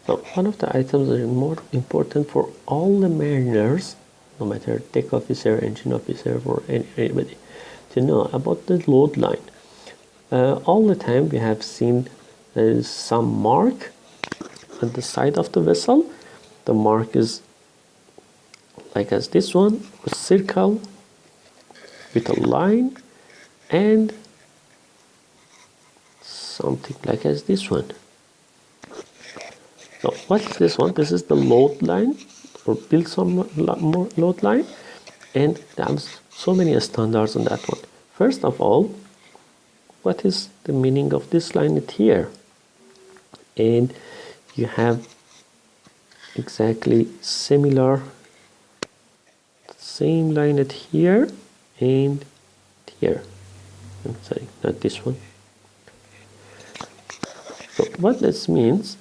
Now, one of the items that is more important for all the mariners, no matter deck officer, engine officer, or anybody, to know about the load line. All the time we have seen there is some mark on the side of the vessel. The mark is like as this one, a circle with a line, and something like as this one. Now, what is this one? This is the load line, or build some more load line, and there's so many standards on that one. First of all, what is the meaning of this line at here? And you have exactly similar, same line at here and here. I'm sorry, not this one. So what this means,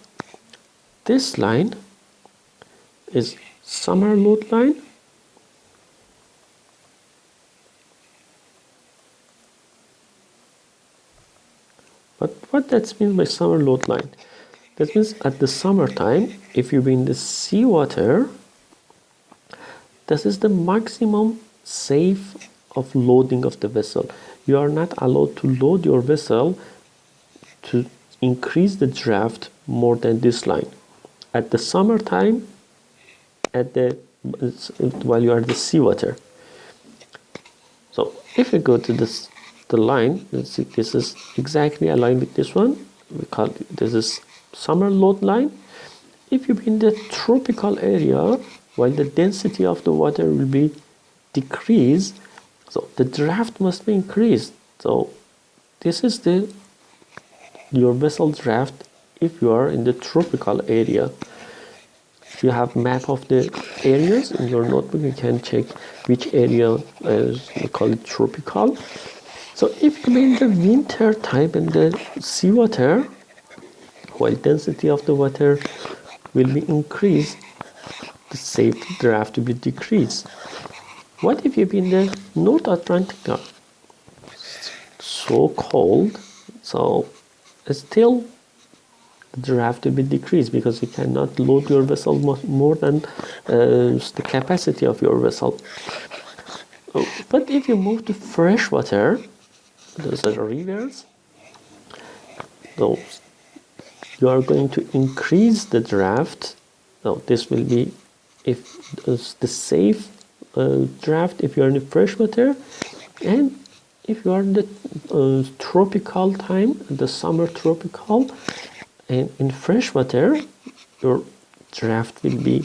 this line is summer load line, but what that means by summer load line? That means at the summertime, if you be in the seawater, this is the maximum safe of loading of the vessel. You are not allowed to load your vessel to increase the draft more than this line. At the summertime, while you are in the seawater. So if you go to the line, let's see, this is exactly aligned with this one. We call it, this is summer load line. If you're in the tropical area, while the density of the water will be decreased, so the draft must be increased. So this is your vessel draft if you are in the tropical area. If you have map of the areas in your notebook, you can check which area we call it tropical. So if you mean the winter time in the seawater, while density of the water will be increased, the safety draft will be decreased. What if you be in the North Atlantic? So cold, so still the draft will be decreased because you cannot load your vessel more than the capacity of your vessel. But if you move to fresh water, those are rivers, those you are going to increase the draft. So this will be if the safe draft if you are in the fresh water, and if you are in the tropical time, the summer tropical, and in fresh water, your draft will be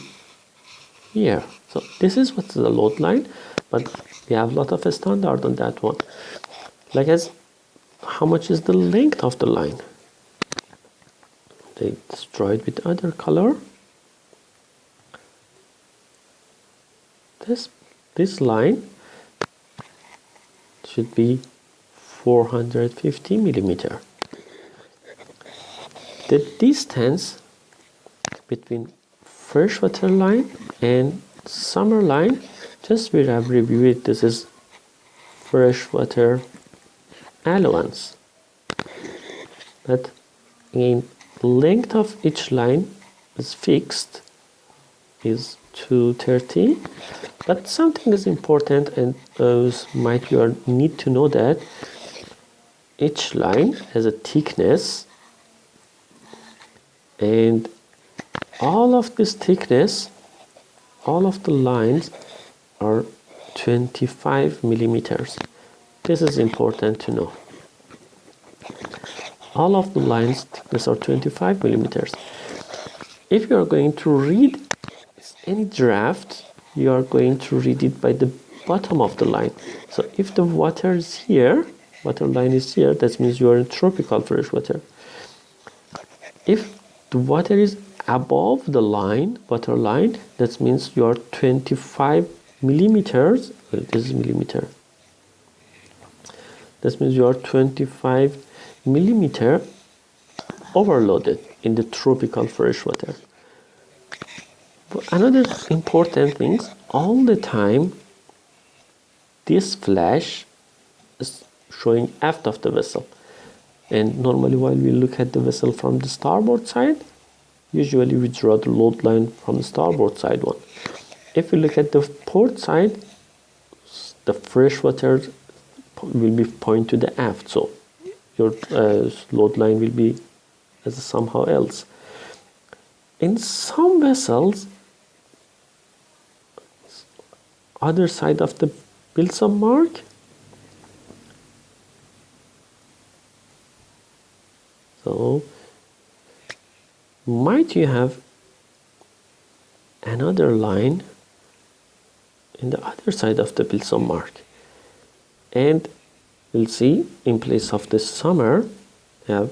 here. So this is what's the load line, but we have a lot of standard on that one. Like as how much is the length of the line? They draw it with other color. This line should be 450 millimeter. The distance between freshwater line and summer line, just we have reviewed, this is freshwater allowance. But again, length of each line is fixed, is 230. But something is important, and might you need to know that each line has a thickness, and all of this thickness, all of the lines are 25 millimeters. This is important to know. All of the lines thickness are 25 millimeters. If you are going to read any draft, you are going to read it by the bottom of the line. So if the water is here, water line is here, that means you are in tropical freshwater. If the water is above the line, water line, that means you are 25 millimeters. This is millimeter. That means you are 25 millimeter overloaded in the tropical freshwater. Another important thing, all the time this flash is showing aft of the vessel, and normally while we look at the vessel from the starboard side, usually we draw the load line from the starboard side one. If you look at the port side, the fresh water will be point to the aft, so your load line will be as somehow else. In some vessels, other side of the Bilson mark, so might you have another line in the other side of the Bilson mark, and we'll see in place of the summer you have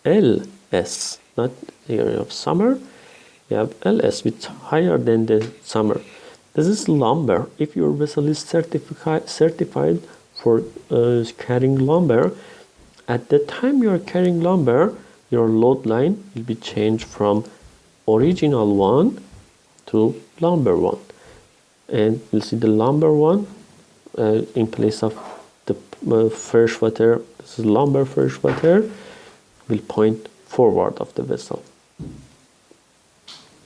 LS, not here you have summer, you have LS, which is higher than the summer. This is lumber. If your vessel is certified for carrying lumber, at the time you are carrying lumber, your load line will be changed from original one to lumber one. And you'll see the lumber one in place of the fresh water. This is lumber fresh water will point forward of the vessel.